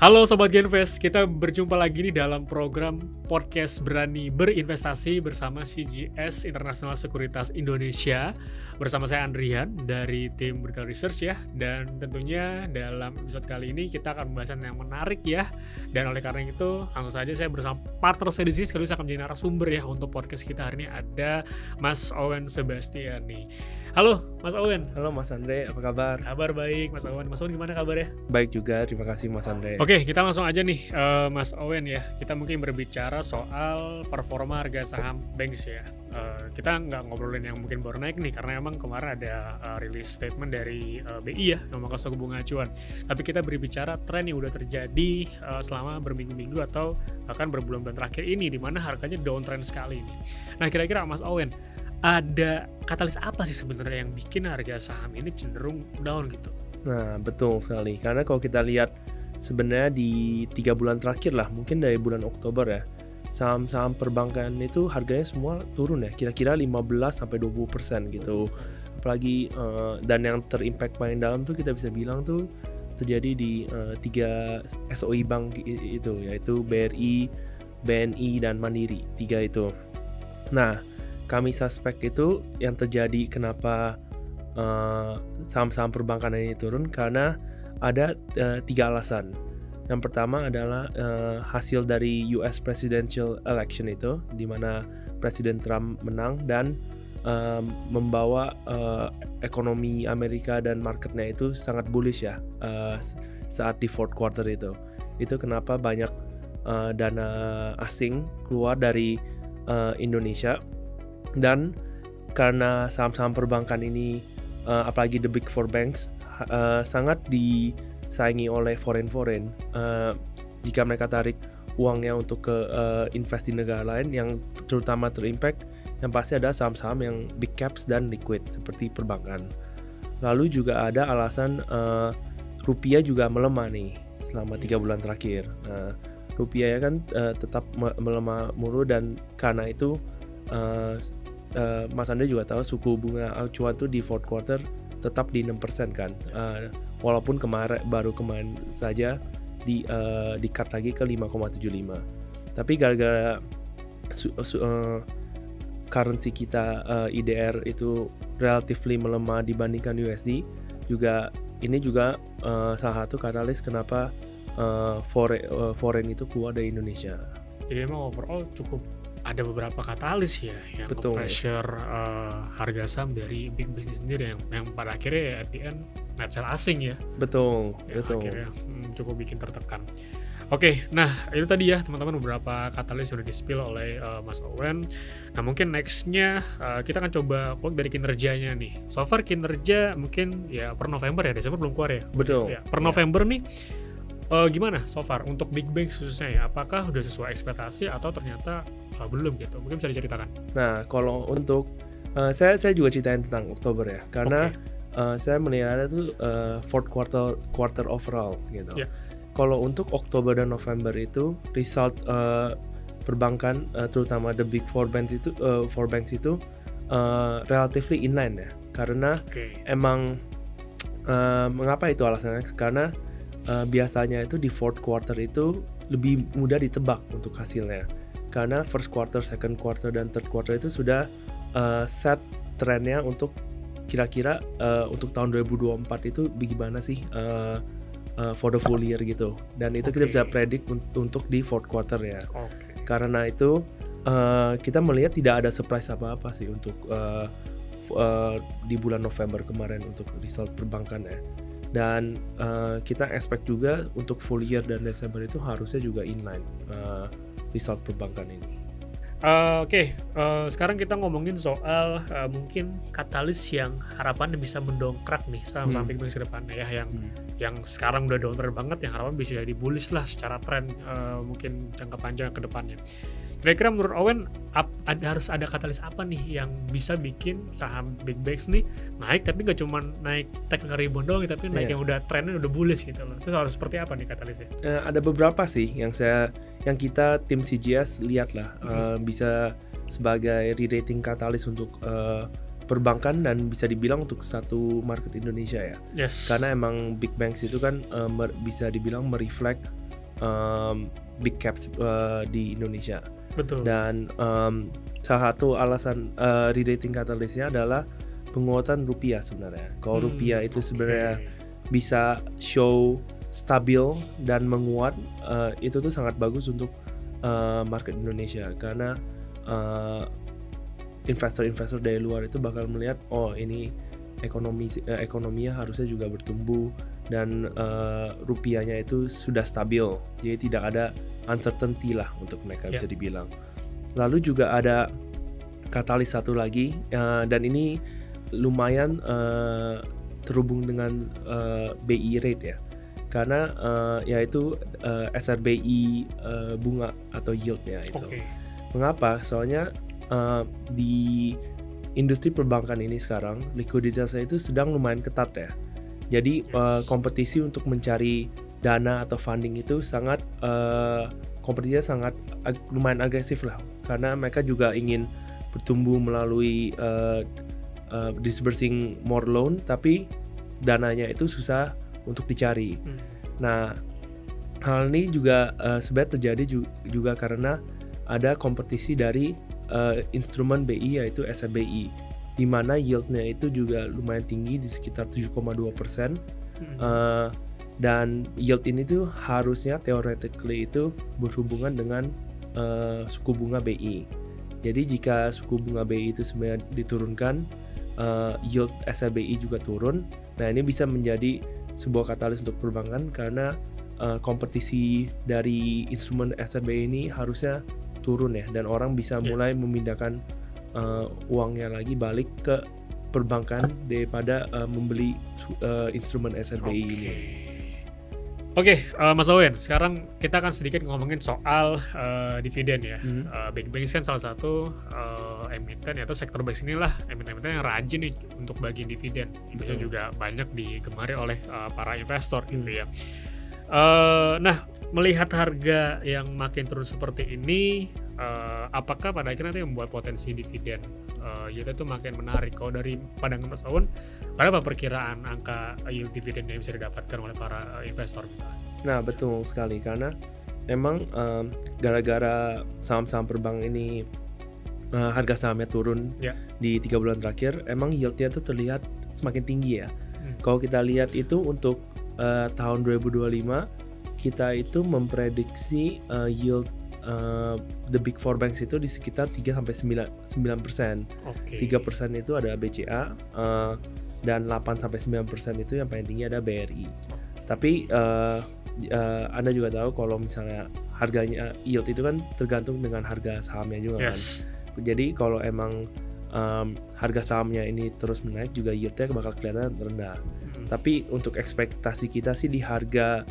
Halo Sobat Genvest, kita berjumpa lagi nih dalam program podcast Berani Berinvestasi bersama CGS International Sekuritas Indonesia. Bersama saya Andrian dari tim Retail Research ya. Dan tentunya dalam episode kali ini kita akan membahas yang menarik ya. Dan oleh karena itu langsung saja saya bersama partner saya di sini sekaligus akan menjadi narasumber ya untuk podcast kita hari ini. Ada Mas Owen Sebastian nih. Halo Mas Owen. Halo Mas Andre, apa kabar? Kabar baik Mas Owen. Mas Owen gimana kabarnya? Baik juga, terima kasih Mas Andre. Oke, kita langsung aja nih Mas Owen ya. Kita mungkin berbicara soal performa harga saham Banks ya. Kita nggak ngobrolin yang mungkin baru naik nih, karena emang kemarin ada rilis statement dari BI ya, yang memangkas suku bunga acuan. Tapi kita berbicara tren yang udah terjadi selama berminggu-minggu atau bahkan berbulan-bulan terakhir ini, di mana harganya downtrend sekali nih. Nah, kira-kira Mas Owen, ada katalis apa sih sebenarnya yang bikin harga saham ini cenderung down gitu? Nah, betul sekali. Karena kalau kita lihat sebenarnya di 3 bulan terakhir lah, mungkin dari bulan Oktober ya, saham-saham perbankan itu harganya semua turun ya, kira-kira 15-20% gitu. Apalagi dan yang terimpact paling dalam tuh kita bisa bilang tuh terjadi di 3 SOI bank itu, yaitu BRI, BNI, dan Mandiri, 3 itu. Nah, kami suspek itu yang terjadi kenapa saham-saham perbankan ini turun karena ada 3 alasan. Yang pertama adalah hasil dari US Presidential Election itu, di mana Presiden Trump menang dan membawa ekonomi Amerika dan marketnya itu sangat bullish ya saat di fourth quarter itu. Itu kenapa banyak dana asing keluar dari Indonesia. Dan karena saham-saham perbankan ini apalagi the big four banks sangat disaingi oleh foreign jika mereka tarik uangnya untuk ke invest di negara lain, yang terutama terimpact yang pasti ada saham-saham yang big caps dan liquid seperti perbankan. Lalu juga ada alasan rupiah juga melemah nih selama 3 bulan terakhir. Rupiah ya kan tetap melemah mulu, dan karena itu Mas Andre juga tahu suku bunga acuan tuh di fourth quarter tetap di 6% kan, walaupun baru kemarin saja di cut lagi ke 5,75. Tapi gara-gara currency kita IDR itu relatively melemah dibandingkan USD, ini juga salah satu katalis kenapa foreign itu keluar dari Indonesia. Jadi emang overall cukup ada beberapa katalis ya yang pressure harga saham dari big business sendiri yang pada akhirnya ya at the end net sell asing ya. Betul. Akhirnya cukup bikin tertekan. Oke, nah itu tadi ya teman-teman beberapa katalis sudah di-spill oleh Mas Owen. Nah mungkin nextnya kita akan coba quote dari kinerjanya nih. So far kinerja mungkin ya per November ya, Desember belum keluar ya. Betul. Ya, per November nih gimana so far untuk big banks khususnya ya? Apakah udah sesuai ekspektasi atau ternyata belum gitu? Mungkin bisa diceritakan. Nah, kalau untuk saya juga ceritain tentang Oktober ya, karena saya melihatnya tuh fourth quarter overall gitu. Yeah. Kalau untuk Oktober dan November itu result perbankan terutama the big four banks itu relatively inline ya, karena emang mengapa itu alasannya? Karena biasanya itu di fourth quarter itu lebih mudah ditebak untuk hasilnya, karena first quarter, second quarter, dan third quarter itu sudah set trennya untuk kira-kira untuk tahun 2024 itu bagaimana sih for the full year gitu, dan itu kita bisa predict untuk di fourth quarter ya. Karena itu kita melihat tidak ada surprise apa-apa sih untuk di bulan November kemarin untuk result perbankan ya. Dan kita expect juga untuk full year dan Desember itu harusnya juga inline result perbankan ini. Sekarang kita ngomongin soal mungkin katalis yang harapannya bisa mendongkrak nih saham-saham big banks ke depannya ya, yang sekarang udah downtrend banget, yang harapan bisa jadi bullish lah secara tren mungkin jangka panjang ke depannya. Kira-kira menurut Owen harus ada katalis apa nih yang bisa bikin saham big banks nih naik, tapi nggak cuma naik technical rebound doang, tapi naik yang udah trennya udah bullish gitu loh. Terus harus seperti apa nih katalisnya? Ada beberapa sih yang kita tim CGS lihat lah bisa sebagai re-rating katalis untuk perbankan dan bisa dibilang untuk satu market Indonesia ya. Yes. Karena emang big banks itu kan bisa dibilang mereflect big caps di Indonesia. Betul. Dan salah satu alasan re-rating catalystnya adalah penguatan rupiah sebenarnya. Kalau rupiah itu sebenarnya bisa show stabil dan menguat, itu tuh sangat bagus untuk market Indonesia, karena investor-investor dari luar itu bakal melihat, oh ini ekonominya harusnya juga bertumbuh dan rupiahnya itu sudah stabil, jadi tidak ada uncertainty lah untuk mereka bisa dibilang. Lalu juga ada katalis satu lagi, dan ini lumayan terhubung dengan BI rate ya, karena yaitu SRBI bunga atau yieldnya itu. Mengapa? Soalnya di industri perbankan ini sekarang likuiditasnya itu sedang lumayan ketat ya. Jadi kompetisi untuk mencari dana atau funding itu sangat kompetisinya sangat lumayan agresif lah, karena mereka juga ingin bertumbuh melalui disbursing more loan, tapi dananya itu susah untuk dicari. Nah, hal ini juga sebenarnya terjadi juga karena ada kompetisi dari instrumen BI yaitu SRBI, di mana yieldnya itu juga lumayan tinggi di sekitar 7,2%. Dan yield ini tuh harusnya theoretically itu berhubungan dengan suku bunga BI. Jadi jika suku bunga BI itu sebenarnya diturunkan, yield SRBI juga turun. Nah, ini bisa menjadi sebuah katalis untuk perbankan, karena kompetisi dari instrumen SRBI ini harusnya turun ya, dan orang bisa mulai memindahkan uangnya lagi balik ke perbankan daripada membeli instrumen SRBI ini. Oke, Mas Owen, sekarang kita akan sedikit ngomongin soal dividen ya. Big Banks kan salah satu emiten atau sektor bank inilah emiten-emiten yang rajin nih untuk bagi dividen. Itu juga banyak digemari oleh para investor gitu ya. Nah, melihat harga yang makin turun seperti ini, apakah pada akhirnya itu membuat potensi dividen yield itu makin menarik? Kalau dari pandangan Mas Owen, berapa perkiraan angka yield dividen yang bisa didapatkan oleh para investor misalnya? Nah, betul sekali, karena memang gara-gara saham-saham perbankan ini harga sahamnya turun di 3 bulan terakhir, emang yieldnya itu terlihat semakin tinggi ya. Kalau kita lihat itu untuk tahun 2025, kita itu memprediksi yield the big four banks itu di sekitar 3-9%. 3% itu ada BCA, dan 8-9% itu yang paling tinggi ada BRI. Tapi Anda juga tahu kalau misalnya harganya, yield itu kan tergantung dengan harga sahamnya juga kan. Jadi kalau emang harga sahamnya ini terus menaik, juga yieldnya bakal kelihatan rendah. Tapi untuk ekspektasi kita sih di harga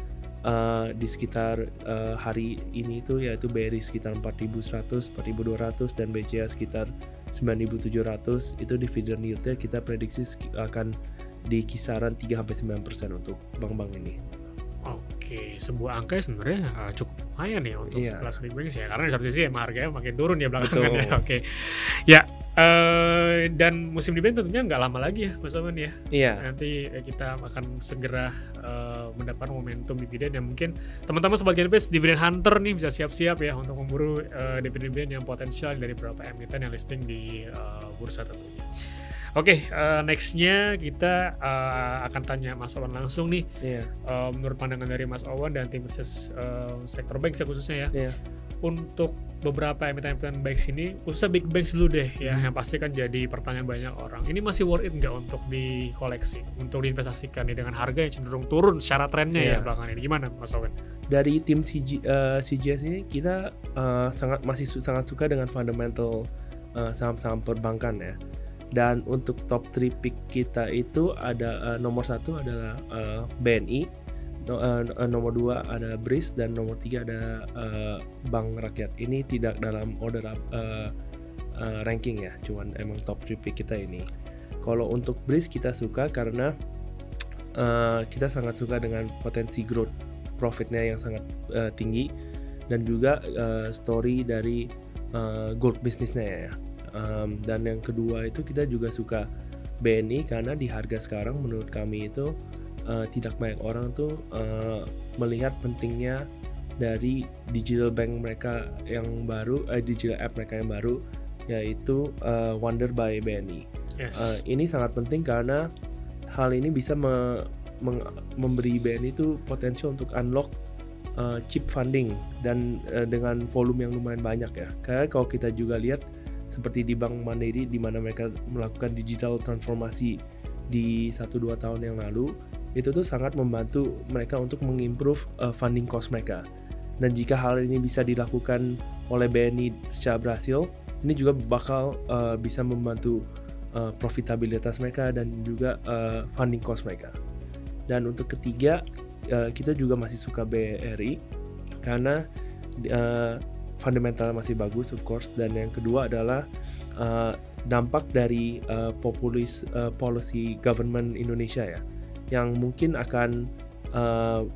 di sekitar hari ini itu, yaitu BRI sekitar 4.100, 4.200 dan BCA sekitar 9.700, itu dividen yieldnya kita prediksi akan di kisaran 3-9% untuk bank-bank ini. Oke, sebuah angka sebenarnya cukup lumayan ya untuk sekelas big banks ya, karena di satu sisi emang harganya makin turun ya belakangan ya. Oke. Ya, dan musim dividen tentunya nggak lama lagi ya Mas Owen ya. Nanti kita akan segera mendapat momentum dividen yang mungkin teman-teman sebagai invest dividen hunter nih bisa siap-siap ya untuk memburu dividen yang potensial dari beberapa emiten yang listing di bursa tentunya. Oke, nextnya kita akan tanya Mas Owen langsung nih. Menurut pandangan dari Mas Owen dan tim riset sektor bank khususnya ya, untuk beberapa emiten-emiten banks ini, khususnya big banks dulu deh ya, yang pasti kan jadi pertanyaan banyak orang. Ini masih worth it nggak untuk dikoleksi, untuk diinvestasikan nih dengan harga yang cenderung turun secara trennya ya belakangan ini? Gimana Mas Owen? Dari tim CGS ini kita masih sangat suka dengan fundamental saham-saham perbankan ya. Dan untuk top 3 pick kita itu ada nomor 1 adalah BNI, nomor 2 ada BRIS, dan nomor 3 ada Bank Rakyat. Ini tidak dalam order ranking ya, cuman emang top 3 pick kita ini. Kalau untuk BRIS kita suka karena kita sangat suka dengan potensi growth profitnya yang sangat tinggi, dan juga story dari gold bisnisnya ya. Dan yang kedua itu kita juga suka BNI karena di harga sekarang menurut kami itu tidak banyak orang tuh melihat pentingnya dari digital bank mereka yang baru, digital app mereka yang baru, yaitu Wonder by BNI. Yes. Ini sangat penting karena hal ini bisa memberi BNI itu potensi untuk unlock cheap funding dan dengan volume yang lumayan banyak ya. Karena kalau kita juga lihat seperti di Bank Mandiri di mana mereka melakukan digital transformasi di 1-2 tahun yang lalu, itu tuh sangat membantu mereka untuk mengimprove funding cost mereka. Dan jika hal ini bisa dilakukan oleh BNI secara berhasil, ini juga bakal bisa membantu profitabilitas mereka dan juga funding cost mereka. Dan untuk ketiga, kita juga masih suka BRI karena fundamentalnya masih bagus of course. Dan yang kedua adalah dampak dari policy government Indonesia ya, yang mungkin akan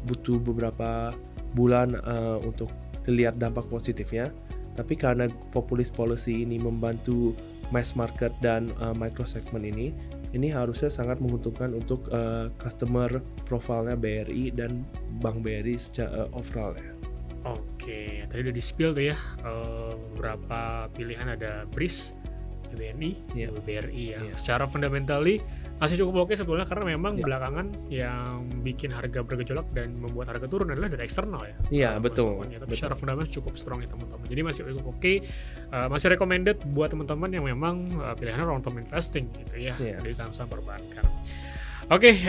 butuh beberapa bulan untuk terlihat dampak positifnya. Tapi karena populist policy ini membantu mass market dan micro segment ini harusnya sangat menguntungkan untuk customer profile-nya BRI dan Bank BRI secara overall ya. Oke, tadi udah di-spill tuh ya beberapa pilihan, ada BRIS, BNI, BRI ya. Secara fundamentally masih cukup oke sebetulnya, karena memang belakangan yang bikin harga bergejolak dan membuat harga turun adalah dari eksternal ya. Iya, betul. Tapi secara fundamental cukup strong ya teman-teman. Jadi masih cukup oke. Masih recommended buat teman-teman yang memang pilihannya long term investing gitu ya, di saham-saham perbankan. Oke,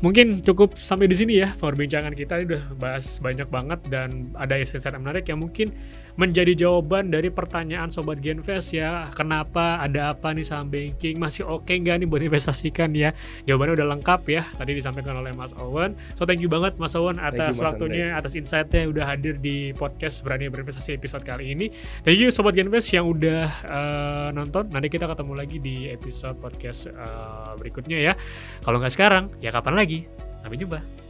mungkin cukup sampai di sini ya perbincangan kita. Udah bahas banyak banget dan ada insight-insight menarik yang mungkin menjadi jawaban dari pertanyaan Sobat Genvest ya. Kenapa, ada apa nih saham banking, masih oke nggak nih buat investasikan ya? Jawabannya udah lengkap ya, tadi disampaikan oleh Mas Owen. So thank you banget Mas Owen atas waktunya, atas insight-nya, udah hadir di podcast Berani Berinvestasi episode kali ini. Thank you Sobat Genvest yang udah nonton. Nanti kita ketemu lagi di episode podcast berikutnya ya. Kalau nggak sekarang, ya kapan lagi? Sampai jumpa.